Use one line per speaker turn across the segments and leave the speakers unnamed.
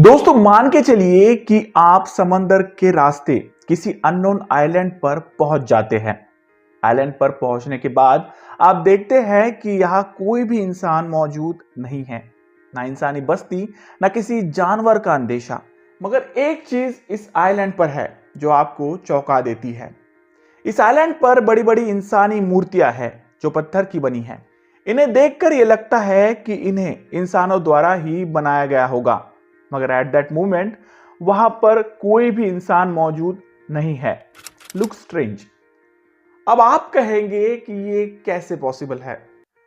दोस्तों मान के चलिए कि आप समंदर के रास्ते किसी अननोन आइलैंड पर पहुंच जाते हैं। आइलैंड पर पहुंचने के बाद आप देखते हैं कि यहाँ कोई भी इंसान मौजूद नहीं है, ना इंसानी बस्ती, ना किसी जानवर का अंदेशा। मगर एक चीज इस आइलैंड पर है जो आपको चौंका देती है। इस आइलैंड पर बड़ी बड़ी इंसानी मूर्तियां हैं जो पत्थर की बनी हैं। इन्हें देखकर यह लगता है कि इन्हें इंसानों द्वारा ही बनाया गया होगा, मगर एट दैट मोमेंट वहां पर कोई भी इंसान मौजूद नहीं है। Look strange. अब आप कहेंगे कि ये कैसे पॉसिबल है।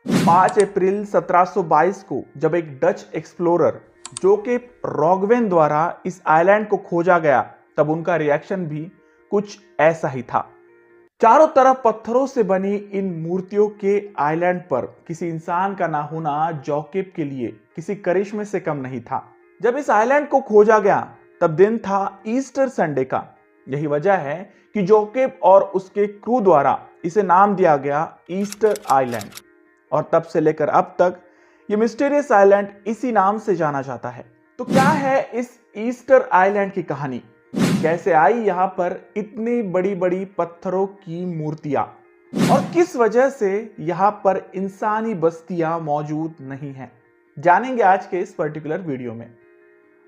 5 अप्रैल 1722 को जब एक डच एक्सप्लोरर जोसेफ रॉगवेन द्वारा इस आइलैंड को खोजा गया, तब उनका रिएक्शन भी कुछ ऐसा ही था। चारों तरफ पत्थरों से बनी इन मूर्तियों के आइलैंड पर किसी इंसान का ना होना जोसेफ के लिए किसी करिश्मे से कम नहीं था। जब इस आइलैंड को खोजा गया तब दिन था ईस्टर संडे का। यही वजह है कि जोसेफ और उसके क्रू द्वारा इसे नाम दिया गया ईस्टर आइलैंड, और तब से लेकर अब तक ये मिस्टीरियस आइलैंड इसी नाम से जाना जाता है। तो क्या है इस ईस्टर आइलैंड की कहानी? कैसे आई यहाँ पर इतनी बड़ी बड़ी पत्थरों की मूर्तियां, और किस वजह से यहाँ पर इंसानी बस्तियां मौजूद नहीं हैं, जानेंगे आज के इस पर्टिकुलर वीडियो में।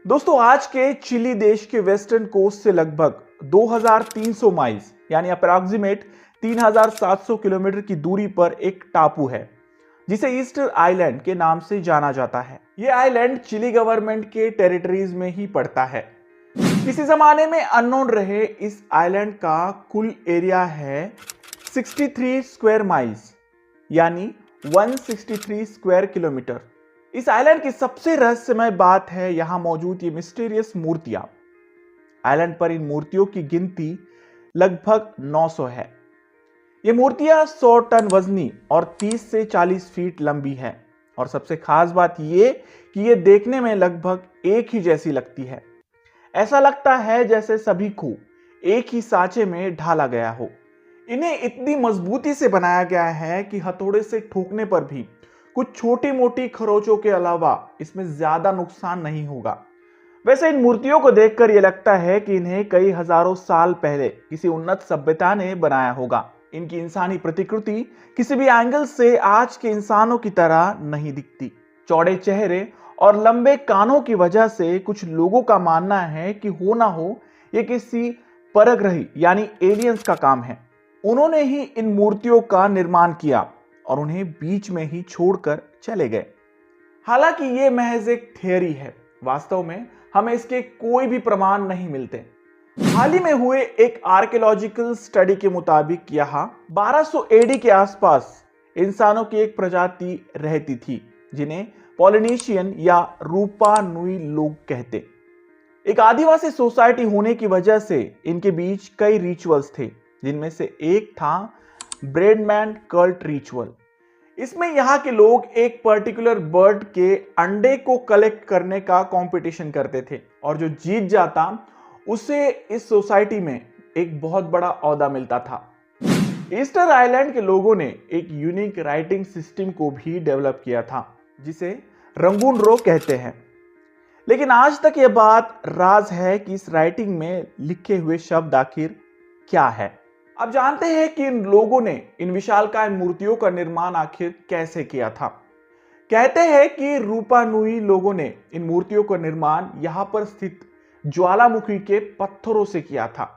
दोस्तों आज के चिली देश के वेस्टर्न कोस्ट से लगभग 2300 माइल्स यानी अप्रॉक्सीमेट 3700 किलोमीटर की दूरी पर एक टापू है जिसे ईस्टर आइलैंड के नाम से जाना जाता है। यह आइलैंड चिली गवर्नमेंट के टेरिटरीज में ही पड़ता है। किसी जमाने में अननोन रहे इस आइलैंड का कुल एरिया है 63 स्क्वायर माइल्स यानी 163 स्क्वायर किलोमीटर। इस आइलैंड की सबसे रहस्यमय बात है यहां मौजूद ये मिस्टीरियस मूर्तियां। आइलैंड पर इन मूर्तियों की गिनती लगभग 900 है। ये मूर्तियां 100 टन वजनी और 30 से 40 फीट लंबी है, और सबसे खास बात ये कि ये देखने में लगभग एक ही जैसी लगती है। ऐसा लगता है जैसे सभी को एक ही सांचे में ढाला गया हो। इन्हें इतनी मजबूती से बनाया गया है कि हथौड़े से ठोकने पर भी कुछ छोटी मोटी खरोचों के अलावा इसमें ज्यादा नुकसान नहीं होगा। वैसे इन मूर्तियों को देखकर यह लगता है कि इन्हें कई हजारों साल पहले किसी उन्नत सभ्यता ने बनाया होगा। इनकी इंसानी प्रतिकृति किसी भी एंगल से आज के इंसानों की तरह नहीं दिखती। चौड़े चेहरे और लंबे कानों की वजह से कुछ लोगों का मानना है कि हो ना हो ये किसी परग्रही यानी एलियंस का काम है। उन्होंने ही इन मूर्तियों का निर्माण किया और उन्हें बीच में ही छोड़कर चले गए। हालांकि ये महज एक थियरी है, वास्तव में हमें इसके कोई भी प्रमाण नहीं मिलते। हाल ही में हुए एक आर्कियोलॉजिकल स्टडी के मुताबिक यहाँ 1200 एडी के आसपास इंसानों की एक प्रजाति रहती थी जिन्हें पॉलिनेशियन या रूपा नुई लोग कहते। एक आदिवासी सोसाइटी होने की वजह से इनके बीच कई रिचुअल्स थे, जिनमें से एक था ब्रेडमैन कल्ट रिचुअल। इसमें यहाँ के लोग एक पर्टिकुलर बर्ड के अंडे को कलेक्ट करने का कंपटीशन करते थे, और जो जीत जाता उसे इस सोसाइटी में एक बहुत बड़ा ओहदा मिलता था। ईस्टर आइलैंड के लोगों ने एक यूनिक राइटिंग सिस्टम को भी डेवलप किया था जिसे रंगून रो कहते हैं। लेकिन आज तक यह बात राज है कि इस राइटिंग में लिखे हुए शब्द आखिर क्या है। अब जानते हैं कि इन लोगों ने इन विशालकाय मूर्तियों का निर्माण आखिर कैसे किया था। कहते हैं कि रूपा नुई लोगों ने इन मूर्तियों का निर्माण यहां पर स्थित ज्वालामुखी के पत्थरों से किया था।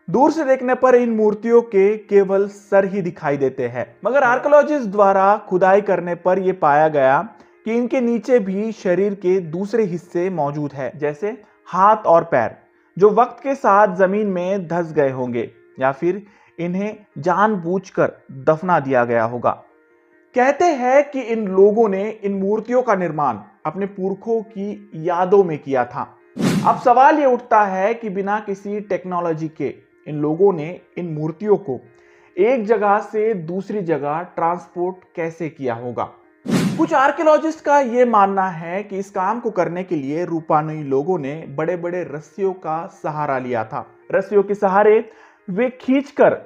दूर से देखने पर इन मूर्तियों के केवल सर ही दिखाई देते हैं, मगर आर्कियोलॉजिस्ट द्वारा खुदाई करने पर यह पाया गया कि इनके नीचे भी शरीर के दूसरे हिस्से मौजूद है, जैसे हाथ और पैर, जो वक्त के साथ जमीन में धंस गए होंगे या फिर इन्हें जानबूझकर दफना दिया गया होगा। कहते हैं कि इन लोगों ने इन मूर्तियों का निर्माण अपने पुरखों की यादों में किया था। अब सवाल ये उठता है कि बिना किसी टेक्नोलॉजी के इन लोगों ने इन मूर्तियों को एक जगह से दूसरी जगह ट्रांसपोर्ट कैसे किया होगा। कुछ आर्कियोलॉजिस्ट का यह मानना है कि इस काम को करने के लिए रूपानुई लोगों ने बड़े बड़े रस्सियों का सहारा लिया था। रस्सियों के सहारे वे खींचकर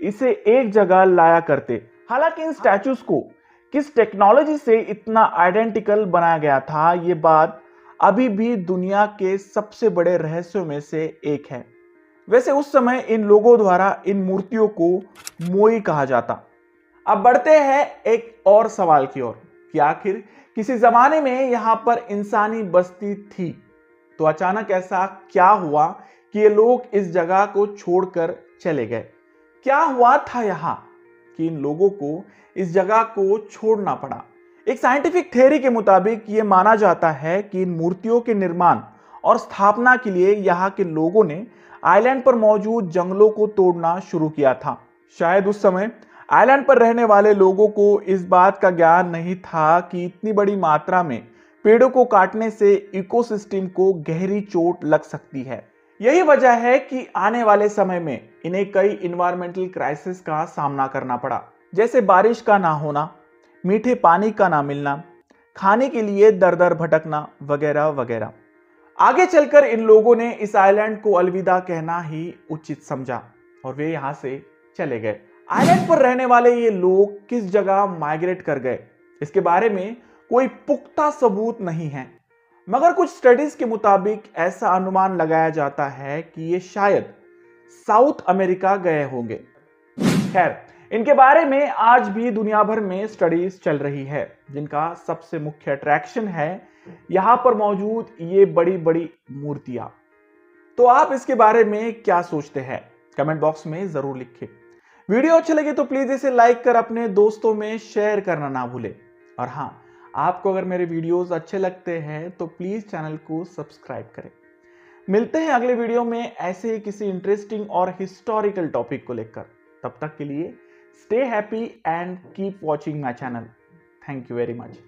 इसे एक जगह लाया करते। हालांकि इन स्टैचूज को किस टेक्नोलॉजी से इतना आइडेंटिकल बनाया गया था, ये बात अभी भी दुनिया के सबसे बड़े रहस्यों में से एक है। वैसे उस समय इन लोगों द्वारा इन मूर्तियों को मोई कहा जाता। अब बढ़ते हैं एक और सवाल की ओर कि आखिर किसी जमाने में यहां पर इंसानी बस्ती थी, तो अचानक ऐसा क्या हुआ कि ये लोग इस जगह को छोड़कर चले गए? क्या हुआ था यहां कि इन लोगों को इस जगह को छोड़ना पड़ा? एक साइंटिफिक थ्योरी के मुताबिक यह माना जाता है कि इन मूर्तियों के निर्माण और स्थापना के लिए यहां के लोगों ने आइलैंड पर मौजूद जंगलों को तोड़ना शुरू किया था। शायद उस समय आइलैंड पर रहने वाले लोगों को इस बात का ज्ञान नहीं था कि इतनी बड़ी मात्रा में पेड़ों को काटने से इकोसिस्टम को गहरी चोट लग सकती है। यही वजह है कि आने वाले समय में इन्हें कई इन्वायरमेंटल क्राइसिस का सामना करना पड़ा, जैसे बारिश का ना होना, मीठे पानी का ना मिलना, खाने के लिए दर दर भटकना वगैरह वगैरह। आगे चलकर इन लोगों ने इस आइलैंड को अलविदा कहना ही उचित समझा और वे यहां से चले गए। आइलैंड पर रहने वाले ये लोग किस जगह माइग्रेट कर गए, इसके बारे में कोई पुख्ता सबूत नहीं है, मगर कुछ स्टडीज के मुताबिक ऐसा अनुमान लगाया जाता है कि ये शायद साउथ अमेरिका गए होंगे। खैर, इनके बारे में आज भी दुनिया भर में स्टडीज चल रही है, जिनका सबसे मुख्य अट्रैक्शन है यहां पर मौजूद ये बड़ी बड़ी मूर्तियां। तो आप इसके बारे में क्या सोचते हैं? कमेंट बॉक्स में जरूर लिखें। वीडियो अच्छे लगे तो प्लीज इसे लाइक कर अपने दोस्तों में शेयर करना ना भूलें। और हाँ, आपको अगर मेरे वीडियोस अच्छे लगते हैं तो प्लीज चैनल को सब्सक्राइब करें। मिलते हैं अगले वीडियो में ऐसे ही किसी इंटरेस्टिंग और हिस्टोरिकल टॉपिक को लेकर। तब तक के लिए stay happy and keep watching my channel. Thank you very much.